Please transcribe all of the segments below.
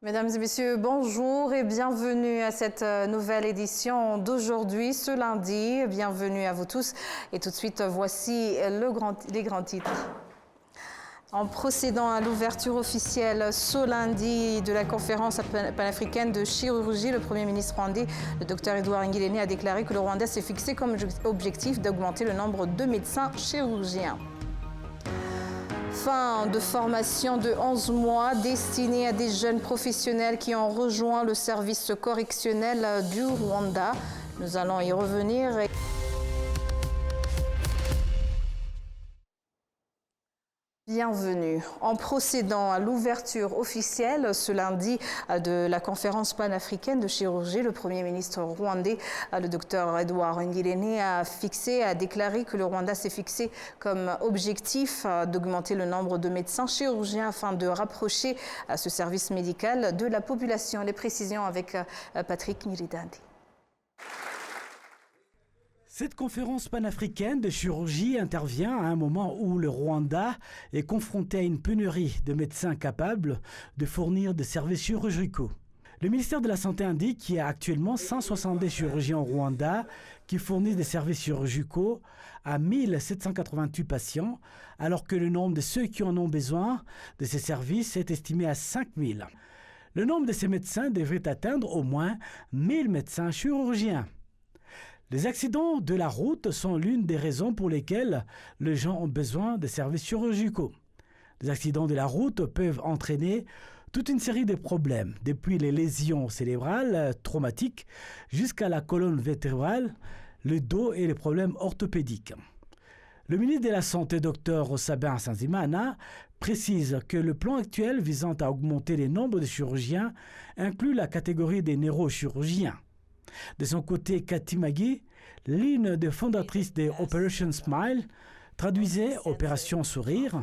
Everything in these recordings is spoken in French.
Mesdames et messieurs, bonjour et bienvenue à cette nouvelle édition d'aujourd'hui, ce lundi. Bienvenue à vous tous. Et tout de suite, voici les grands titres. En procédant à l'ouverture officielle ce lundi de la conférence panafricaine de chirurgie, le Premier ministre rwandais, le Dr Edouard Ngirente, a déclaré que le Rwanda s'est fixé comme objectif d'augmenter le nombre de médecins chirurgiens. Fin de formation de 11 mois destinée à des jeunes professionnels qui ont rejoint le service correctionnel du Rwanda. Nous allons y revenir. Bienvenue. En procédant à l'ouverture officielle ce lundi de la conférence panafricaine de chirurgie, le Premier ministre rwandais, le Dr Edouard Ngirente, a déclaré que le Rwanda s'est fixé comme objectif d'augmenter le nombre de médecins chirurgiens afin de rapprocher ce service médical de la population. Les précisions avec Patrick Nyiridandi. Cette conférence panafricaine de chirurgie intervient à un moment où le Rwanda est confronté à une pénurie de médecins capables de fournir des services chirurgicaux. Le ministère de la Santé indique qu'il y a actuellement 170 chirurgiens au Rwanda qui fournissent des services chirurgicaux à 1788 patients, alors que le nombre de ceux qui en ont besoin de ces services est estimé à 5000. Le nombre de ces médecins devrait atteindre au moins 1000 médecins chirurgiens. Les accidents de la route sont l'une des raisons pour lesquelles les gens ont besoin de services chirurgicaux. Les accidents de la route peuvent entraîner toute une série de problèmes, depuis les lésions cérébrales traumatiques jusqu'à la colonne vertébrale, le dos et les problèmes orthopédiques. Le ministre de la Santé, Dr Sabin Nsanzimana, précise que le plan actuel visant à augmenter le nombre de chirurgiens inclut la catégorie des neurochirurgiens. De son côté, Cathy Magui, l'une des fondatrices de Operation Smile, traduisait Opération Sourire,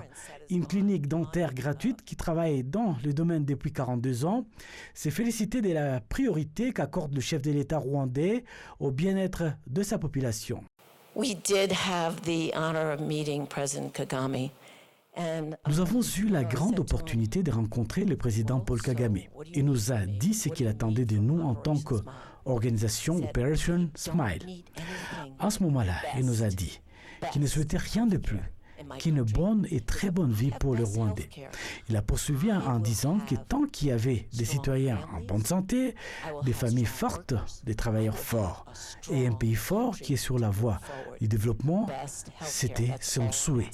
une clinique dentaire gratuite qui travaille dans le domaine depuis 42 ans, s'est félicitée de la priorité qu'accorde le chef de l'État rwandais au bien-être de sa population. We did have the honor of meeting President Kagame. Nous avons eu la grande opportunité de rencontrer le président Paul Kagame. Il nous a dit ce qu'il attendait de nous en tant qu'organisation Operation Smile. À ce moment-là, il nous a dit qu'il ne souhaitait rien de plus qu'une bonne et très bonne vie pour le Rwandais. Il a poursuivi en disant que tant qu'il y avait des citoyens en bonne santé, des familles fortes, des travailleurs forts et un pays fort qui est sur la voie du développement, c'était son souhait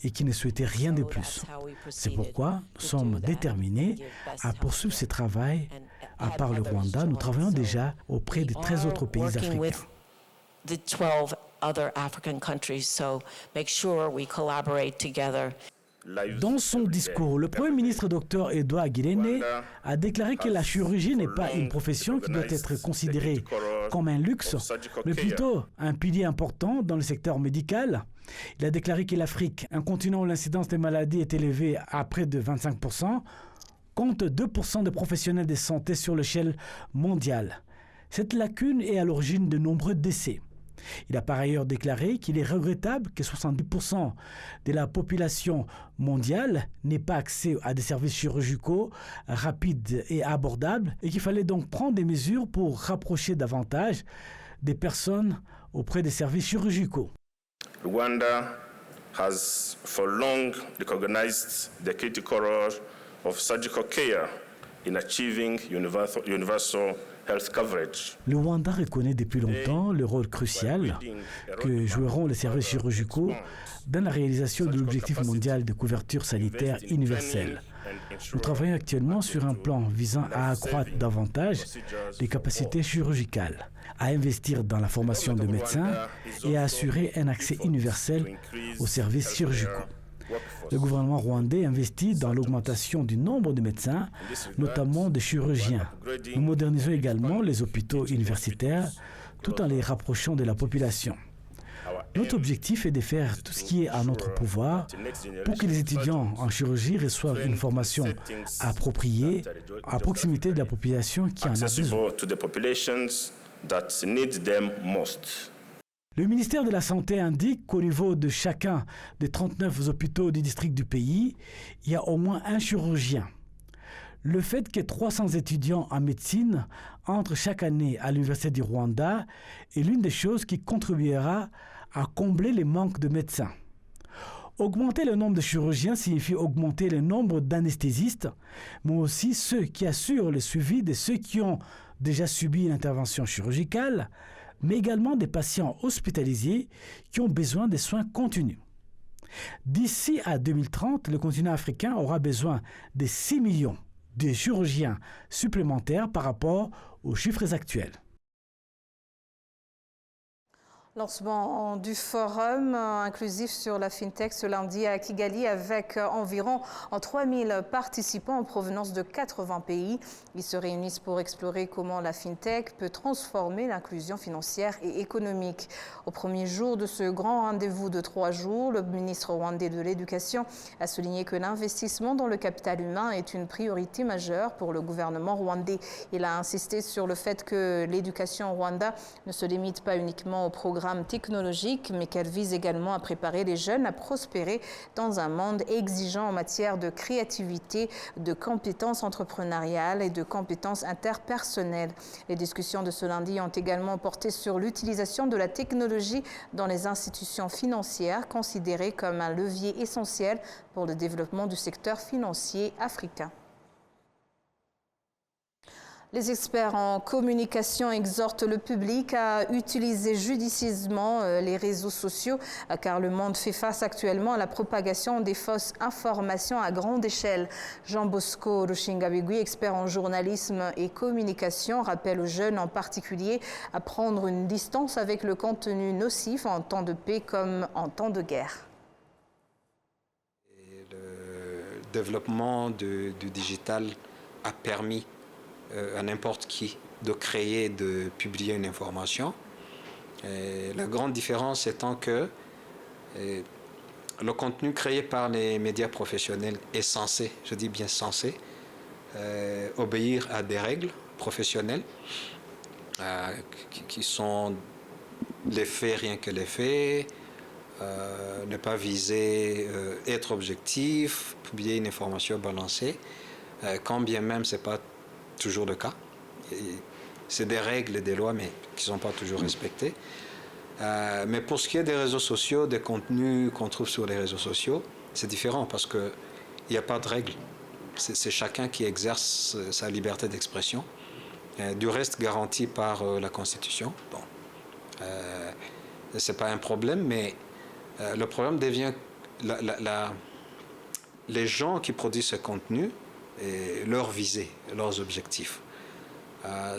et qu'il ne souhaitait rien de plus. C'est pourquoi nous sommes déterminés à poursuivre ce travail. À part le Rwanda, nous travaillons déjà auprès de 13 autres pays africains. Other African countries, so make sure we collaborate together. Dans son discours, le Premier ministre Dr Edouard Ngirente a déclaré que la chirurgie n'est pas une profession qui doit être considérée comme un luxe, mais plutôt un pilier important dans le secteur médical. Il a déclaré que l'Afrique, un continent où l'incidence des maladies est élevée à près de 25%, compte 2% de professionnels de santé sur l'échelle mondiale. Cette lacune est à l'origine de nombreux décès. Il a par ailleurs déclaré qu'il est regrettable que 70% de la population mondiale n'ait pas accès à des services chirurgicaux rapides et abordables et qu'il fallait donc prendre des mesures pour rapprocher davantage des personnes auprès des services chirurgicaux. Rwanda has for long recognized the critical role of surgical care in achieving universal health coverage. Le Rwanda reconnaît depuis longtemps le rôle crucial que joueront les services chirurgicaux dans la réalisation de l'objectif mondial de couverture sanitaire universelle. Nous travaillons actuellement sur un plan visant à accroître davantage les capacités chirurgicales, à investir dans la formation de médecins et à assurer un accès universel aux services chirurgicaux. Le gouvernement rwandais investit dans l'augmentation du nombre de médecins, notamment de chirurgiens. Nous modernisons également les hôpitaux universitaires tout en les rapprochant de la population. Notre objectif est de faire tout ce qui est à notre pouvoir pour que les étudiants en chirurgie reçoivent une formation appropriée à proximité de la population qui en a besoin. Le ministère de la Santé indique qu'au niveau de chacun des 39 hôpitaux du district du pays, il y a au moins un chirurgien. Le fait que 300 étudiants en médecine entrent chaque année à l'Université du Rwanda est l'une des choses qui contribuera à combler les manques de médecins. Augmenter le nombre de chirurgiens signifie augmenter le nombre d'anesthésistes, mais aussi ceux qui assurent le suivi de ceux qui ont déjà subi une intervention chirurgicale, mais également des patients hospitalisés qui ont besoin de soins continus. D'ici à 2030, le continent africain aura besoin de 6 millions de chirurgiens supplémentaires par rapport aux chiffres actuels. Lancement du forum inclusif sur la FinTech ce lundi à Kigali avec environ 3000 participants en provenance de 80 pays. Ils se réunissent pour explorer comment la FinTech peut transformer l'inclusion financière et économique. Au premier jour de ce grand rendez-vous de 3 jours, le ministre rwandais de l'Éducation a souligné que l'investissement dans le capital humain est une priorité majeure pour le gouvernement rwandais. Il a insisté sur le fait que l'éducation au Rwanda ne se limite pas uniquement au programme technologique, mais qu'elle vise également à préparer les jeunes à prospérer dans un monde exigeant en matière de créativité, de compétences entrepreneuriales et de compétences interpersonnelles. Les discussions de ce lundi ont également porté sur l'utilisation de la technologie dans les institutions financières, considérées comme un levier essentiel pour le développement du secteur financier africain. Les experts en communication exhortent le public à utiliser judicieusement les réseaux sociaux car le monde fait face actuellement à la propagation des fausses informations à grande échelle. Jean Bosco Rushingabigui, expert en journalisme et communication, rappelle aux jeunes en particulier à prendre une distance avec le contenu nocif en temps de paix comme en temps de guerre. Le développement du digital a permis à n'importe qui de créer, de publier une information. Et la grande différence étant que le contenu créé par les médias professionnels est censé, je dis bien censé, obéir à des règles professionnelles qui sont les faits, rien que les faits, ne pas viser, être objectif, publier une information balancée, quand bien même ce n'est pas toujours le cas. C'est des règles et des lois, mais qui ne sont pas toujours respectées. Mais pour ce qui est des réseaux sociaux, des contenus qu'on trouve sur les réseaux sociaux, c'est différent parce qu'il n'y a pas de règles. C'est chacun qui exerce sa liberté d'expression, du reste garanti par la Constitution. Bon. Ce n'est pas un problème, mais le problème devient les gens qui produisent ce contenu et leur visée, leurs objectifs.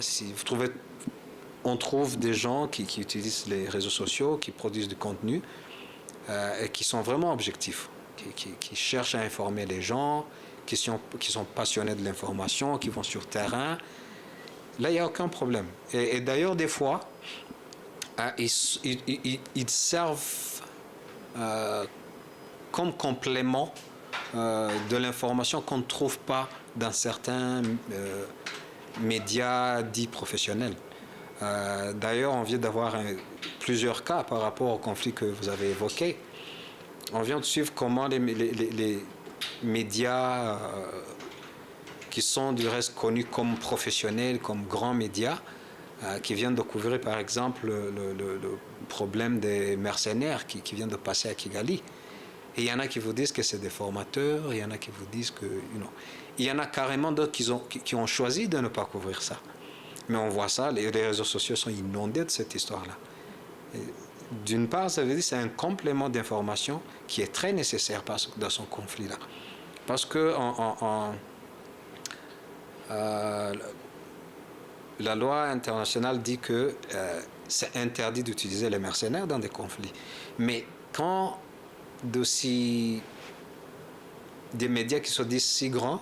Si vous trouvez, on trouve des gens qui utilisent les réseaux sociaux, qui produisent du contenu et qui sont vraiment objectifs, qui cherchent à informer les gens, qui sont passionnés de l'information, qui vont sur terrain. Là, il n'y a aucun problème. Et d'ailleurs, des fois, ils servent comme complément de l'information qu'on ne trouve pas dans certains médias dits professionnels. D'ailleurs, on vient d'avoir plusieurs cas par rapport au conflit que vous avez évoqué. On vient de suivre comment les médias qui sont du reste connus comme professionnels, comme grands médias, qui viennent de couvrir par exemple le problème des mercenaires qui viennent de passer à Kigali. Et il y en a qui vous disent que c'est des formateurs, il y en a qui vous disent que... Il y en a carrément d'autres qui ont choisi de ne pas couvrir ça. Mais on voit ça, les réseaux sociaux sont inondés de cette histoire-là. D'une part, ça veut dire que c'est un complément d'information qui est très nécessaire dans son conflit-là. Parce que la loi internationale dit que c'est interdit d'utiliser les mercenaires dans des conflits. Mais quand des médias qui se disent si grands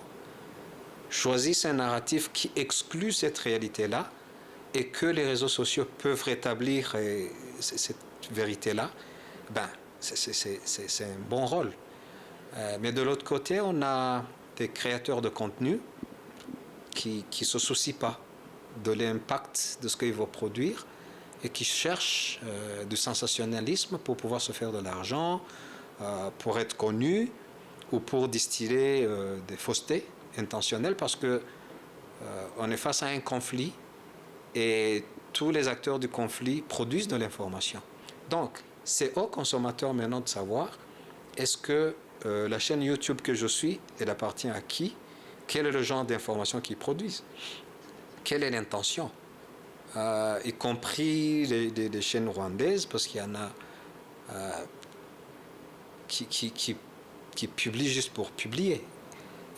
choisissent un narratif qui exclut cette réalité-là et que les réseaux sociaux peuvent rétablir cette vérité-là, ben, c'est un bon rôle. Mais de l'autre côté, on a des créateurs de contenu qui ne se soucient pas de l'impact de ce qu'ils vont produire et qui cherchent du sensationnalisme pour pouvoir se faire de l'argent, pour être connu ou pour distiller des faussetés intentionnel parce que on est face à un conflit et tous les acteurs du conflit produisent de l'information. Donc, c'est aux consommateurs maintenant de savoir est-ce que la chaîne YouTube que je suis, elle appartient à qui? Quel est le genre d'information qu'ils produisent? Quelle est l'intention? Y compris les chaînes rwandaises, parce qu'il y en a qui publient juste pour publier.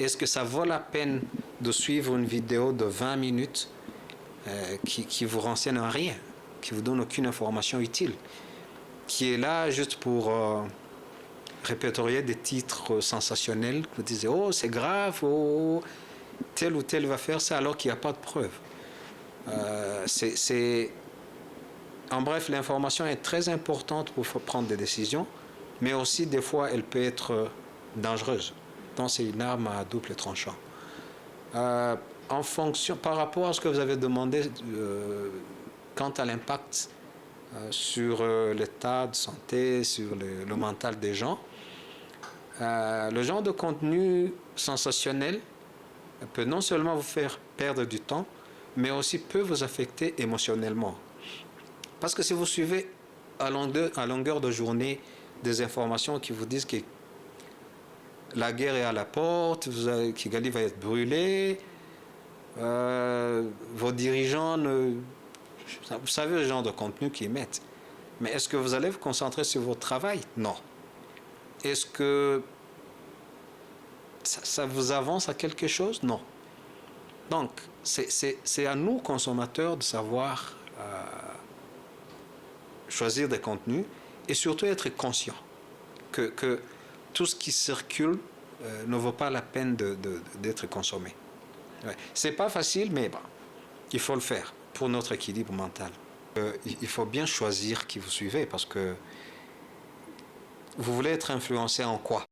Est-ce que ça vaut la peine de suivre une vidéo de 20 minutes qui vous renseigne en rien, qui vous donne aucune information utile, qui est là juste pour répertorier des titres sensationnels, vous disiez oh c'est grave, oh tel ou tel va faire ça alors qu'il n'y a pas de preuve. En bref, l'information est très importante pour prendre des décisions, mais aussi des fois elle peut être dangereuse. Donc c'est une arme à double tranchant. En fonction, par rapport à ce que vous avez demandé quant à l'impact sur l'état de santé, sur le mental des gens, le genre de contenu sensationnel peut non seulement vous faire perdre du temps, mais aussi peut vous affecter émotionnellement. Parce que si vous suivez à longueur de journée des informations qui vous disent que la guerre est à la porte, Kigali va être brûlé, vos dirigeants, vous savez le genre de contenu qu'ils mettent. Mais est-ce que vous allez vous concentrer sur votre travail? Non. Est-ce que ça vous avance à quelque chose? Non. Donc, c'est à nous, consommateurs, de savoir choisir des contenus et surtout être conscient que tout ce qui circule ne vaut pas la peine d'être consommé. Ouais. C'est pas facile, mais bon, il faut le faire pour notre équilibre mental. Il faut bien choisir qui vous suivez parce que vous voulez être influencé en quoi?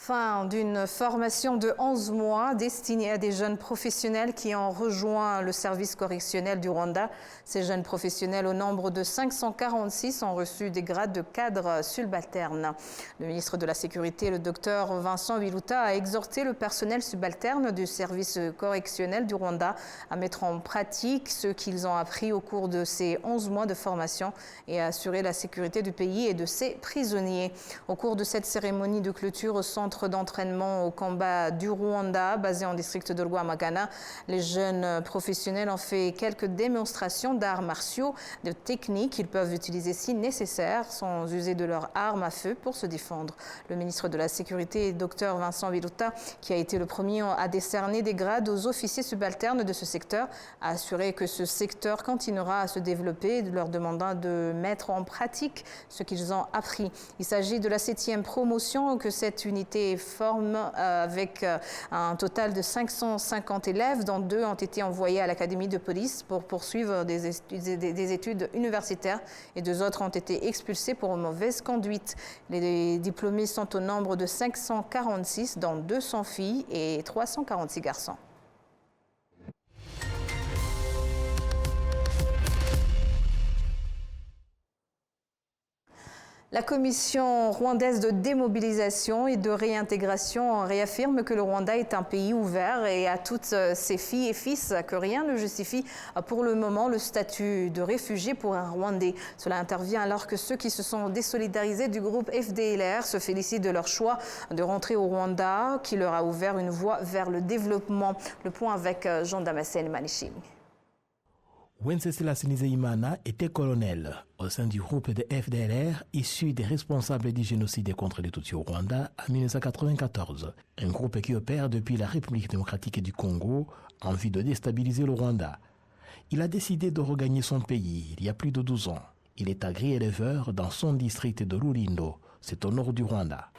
Fin d'une formation de 11 mois destinée à des jeunes professionnels qui ont rejoint le service correctionnel du Rwanda. Ces jeunes professionnels, au nombre de 546, ont reçu des grades de cadre subalterne. Le ministre de la Sécurité, le docteur Vincent Biluta, a exhorté le personnel subalterne du service correctionnel du Rwanda à mettre en pratique ce qu'ils ont appris au cours de ces 11 mois de formation et à assurer la sécurité du pays et de ses prisonniers. Au cours de cette cérémonie de clôture au centre d'entraînement au combat du Rwanda, basé en district de Rwamagana, les jeunes professionnels ont fait quelques démonstrations d'arts martiaux, de techniques qu'ils peuvent utiliser si nécessaire, sans user de leurs armes à feu pour se défendre. Le ministre de la Sécurité, Dr Vincent Biluta, qui a été le premier à décerner des grades aux officiers subalternes de ce secteur, a assuré que ce secteur continuera à se développer, leur demandant de mettre en pratique ce qu'ils ont appris. Il s'agit de la 7e promotion que cette unité forme avec un total de 550 élèves, dont 2 ont été envoyés à l'académie de police pour poursuivre des études universitaires et 2 autres ont été expulsés pour mauvaise conduite. Les diplômés sont au nombre de 546, dont 200 filles et 346 garçons. La Commission rwandaise de démobilisation et de réintégration réaffirme que le Rwanda est un pays ouvert et à toutes ses filles et fils que rien ne justifie pour le moment le statut de réfugié pour un Rwandais. Cela intervient alors que ceux qui se sont désolidarisés du groupe FDLR se félicitent de leur choix de rentrer au Rwanda qui leur a ouvert une voie vers le développement. Le point avec Jean Damascène Maniching. Wenceslas Nizeyimana était colonel au sein du groupe de FDLR issu des responsables du génocide contre les Tutsis au Rwanda en 1994. Un groupe qui opère depuis la République démocratique du Congo en vue de déstabiliser le Rwanda. Il a décidé de regagner son pays il y a plus de 12 ans. Il est agri-éleveur dans son district de Rulindo, c'est au nord du Rwanda.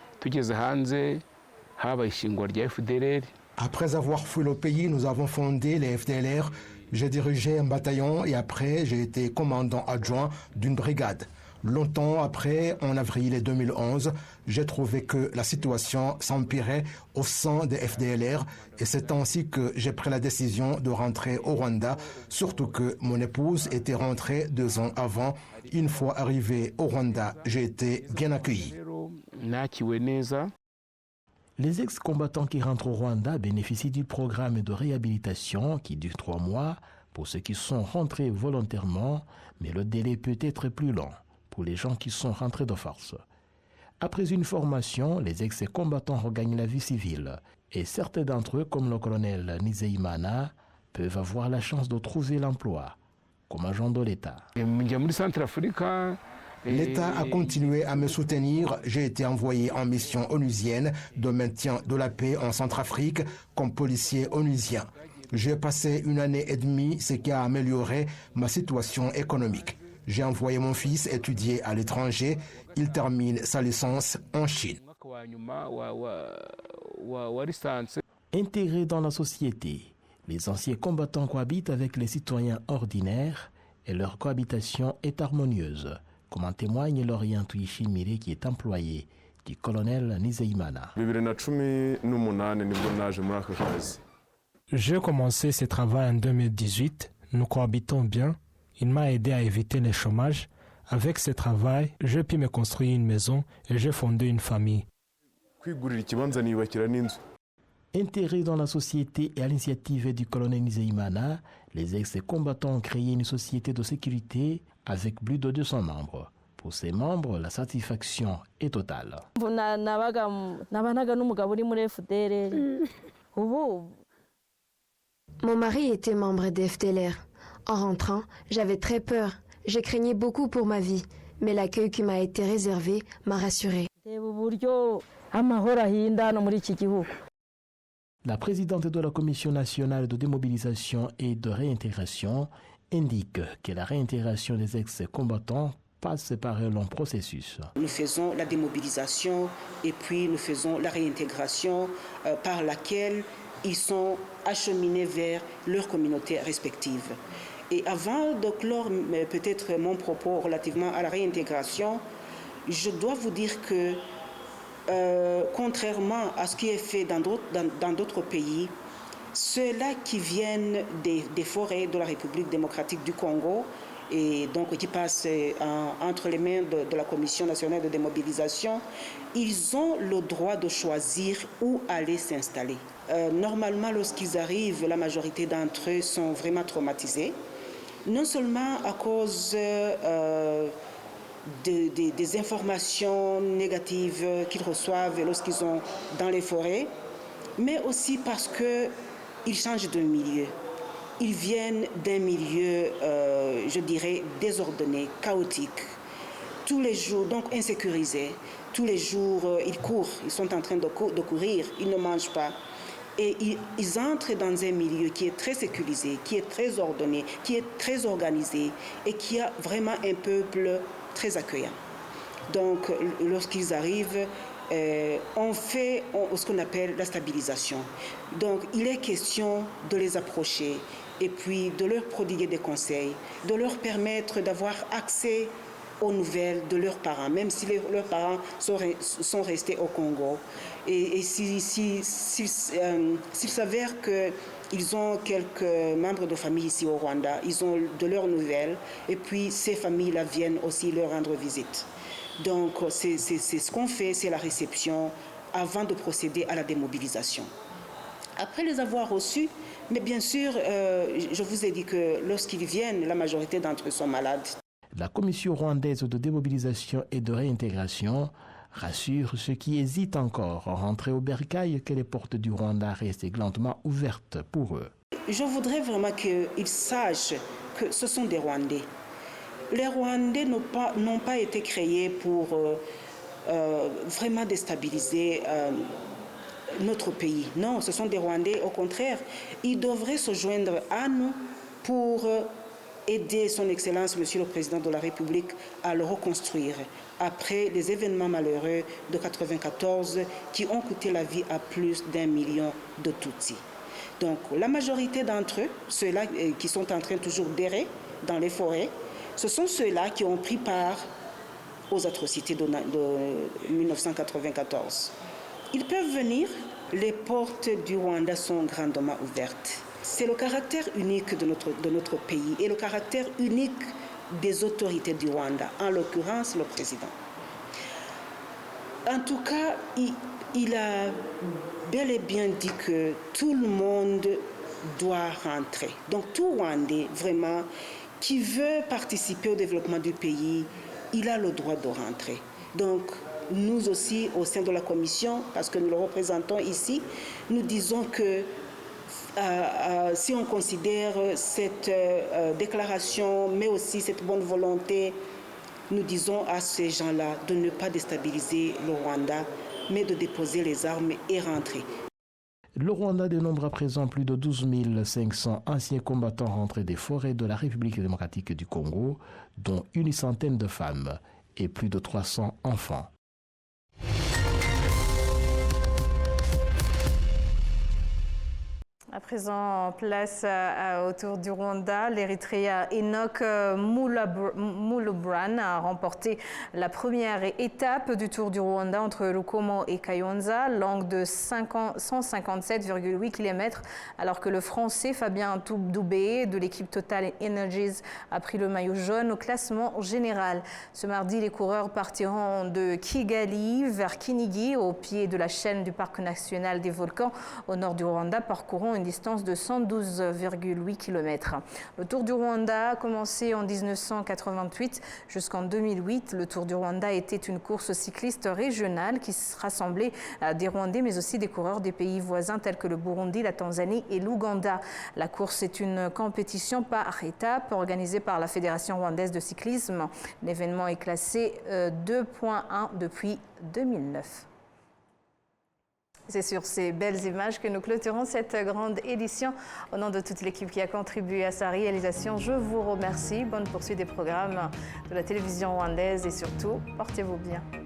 Après avoir fui le pays, nous avons fondé les FDLR. J'ai dirigé un bataillon et après, j'ai été commandant adjoint d'une brigade. Longtemps après, en avril 2011, j'ai trouvé que la situation s'empirait au sein des FDLR et c'est ainsi que j'ai pris la décision de rentrer au Rwanda, surtout que mon épouse était rentrée 2 ans avant. Une fois arrivée au Rwanda, j'ai été bien accueilli. Les ex-combattants qui rentrent au Rwanda bénéficient du programme de réhabilitation qui dure 3 mois pour ceux qui sont rentrés volontairement, mais le délai peut être plus long pour les gens qui sont rentrés de force. Après une formation, les ex-combattants regagnent la vie civile et certains d'entre eux, comme le colonel Nizeyimana, peuvent avoir la chance de trouver l'emploi comme agent de l'État. L'État a continué à me soutenir. J'ai été envoyé en mission onusienne de maintien de la paix en Centrafrique comme policier onusien. J'ai passé 1 année et demie, ce qui a amélioré ma situation économique. J'ai envoyé mon fils étudier à l'étranger. Il termine sa licence en Chine. Intégrés dans la société, les anciens combattants cohabitent avec les citoyens ordinaires et leur cohabitation est harmonieuse, comme en témoigne Lorient Tuyishimire qui est employé du colonel Nizeyimana. J'ai commencé ce travail en 2018. Nous cohabitons bien. Il m'a aidé à éviter le chômage. Avec ce travail, j'ai pu me construire une maison et j'ai fondé une famille. Intégrés dans la société et à l'initiative du colonel Nizeyimana, les ex-combattants ont créé une société de sécurité avec plus de 200 membres. Pour ces membres, la satisfaction est totale. Mon mari était membre des FDLR. En rentrant, j'avais très peur. Je craignais beaucoup pour ma vie, mais l'accueil qui m'a été réservé m'a rassurée. La présidente de la Commission nationale de démobilisation et de réintégration indique que la réintégration des ex-combattants passe par un long processus. Nous faisons la démobilisation et puis nous faisons la réintégration par laquelle ils sont acheminés vers leurs communautés respectives. Et avant de clore peut-être mon propos relativement à la réintégration, je dois vous dire que contrairement à ce qui est fait dans d'autres pays, ceux-là qui viennent des forêts de la République démocratique du Congo et donc qui passent entre les mains de la Commission nationale de démobilisation, ils ont le droit de choisir où aller s'installer. Normalement, lorsqu'ils arrivent, la majorité d'entre eux sont vraiment traumatisés, non seulement à cause des informations négatives qu'ils reçoivent lorsqu'ils sont dans les forêts, mais aussi parce qu'ils changent de milieu. Ils viennent d'un milieu, je dirais, désordonné, chaotique. Tous les jours, donc insécurisé. Tous les jours, ils courent, ils sont en train de courir, ils ne mangent pas. Et ils entrent dans un milieu qui est très sécurisé, qui est très ordonné, qui est très organisé et qui a vraiment un peuple très accueillant. Donc, lorsqu'ils arrivent, on fait ce qu'on appelle la stabilisation. Donc, il est question de les approcher et puis de leur prodiguer des conseils, de leur permettre d'avoir accès aux nouvelles de leurs parents, même si leurs parents sont restés au Congo. Et s'il s'avère qu'ils ont quelques membres de famille ici au Rwanda, ils ont de leurs nouvelles, et puis ces familles-là viennent aussi leur rendre visite. Donc c'est ce qu'on fait, c'est la réception avant de procéder à la démobilisation. Après les avoir reçus, mais bien sûr, je vous ai dit que lorsqu'ils viennent, la majorité d'entre eux sont malades. La Commission rwandaise de démobilisation et de réintégration rassure ceux qui hésitent encore à rentrer au bercail que les portes du Rwanda restent grandement ouvertes pour eux. Je voudrais vraiment qu'ils sachent que ce sont des Rwandais. Les Rwandais n'ont pas été créés pour vraiment déstabiliser notre pays. Non, ce sont des Rwandais. Au contraire, ils devraient se joindre à nous pour aider son Excellence, Monsieur le Président de la République, à le reconstruire après les événements malheureux de 1994 qui ont coûté la vie à plus d'1 million de Tutsis. Donc la majorité d'entre eux, ceux-là qui sont en train toujours d'errer dans les forêts, ce sont ceux-là qui ont pris part aux atrocités de 1994. Ils peuvent venir, les portes du Rwanda sont grandement ouvertes. C'est le caractère unique de notre pays et le caractère unique des autorités du Rwanda, en l'occurrence le président. En tout cas, il a bel et bien dit que tout le monde doit rentrer. Donc tout Rwandais, vraiment, qui veut participer au développement du pays, il a le droit de rentrer. Donc nous aussi, au sein de la commission, parce que nous le représentons ici, nous disons que si on considère cette déclaration, mais aussi cette bonne volonté, nous disons à ces gens-là de ne pas déstabiliser le Rwanda, mais de déposer les armes et rentrer. Le Rwanda dénombre à présent plus de 12 500 anciens combattants rentrés des forêts de la République démocratique du Congo, dont une centaine de femmes et plus de 300 enfants. À présent, place autour du Rwanda. L'Érythréen Enoch Mulubran a remporté la première étape du Tour du Rwanda entre Rukomo et Kayonza, longue de 157,8 km, alors que le Français Fabien Doubé de l'équipe Total Energies a pris le maillot jaune au classement général. Ce mardi, les coureurs partiront de Kigali vers Kinigi, au pied de la chaîne du Parc national des volcans, au nord du Rwanda, parcourant une distance de 112,8 km. Le Tour du Rwanda a commencé en 1988 jusqu'en 2008. Le Tour du Rwanda était une course cycliste régionale qui rassemblait des Rwandais mais aussi des coureurs des pays voisins tels que le Burundi, la Tanzanie et l'Ouganda. La course est une compétition par étapes organisée par la Fédération rwandaise de cyclisme. L'événement est classé 2.1 depuis 2009. C'est sur ces belles images que nous clôturons cette grande édition. Au nom de toute l'équipe qui a contribué à sa réalisation, je vous remercie. Bonne poursuite des programmes de la télévision rwandaise et surtout, portez-vous bien.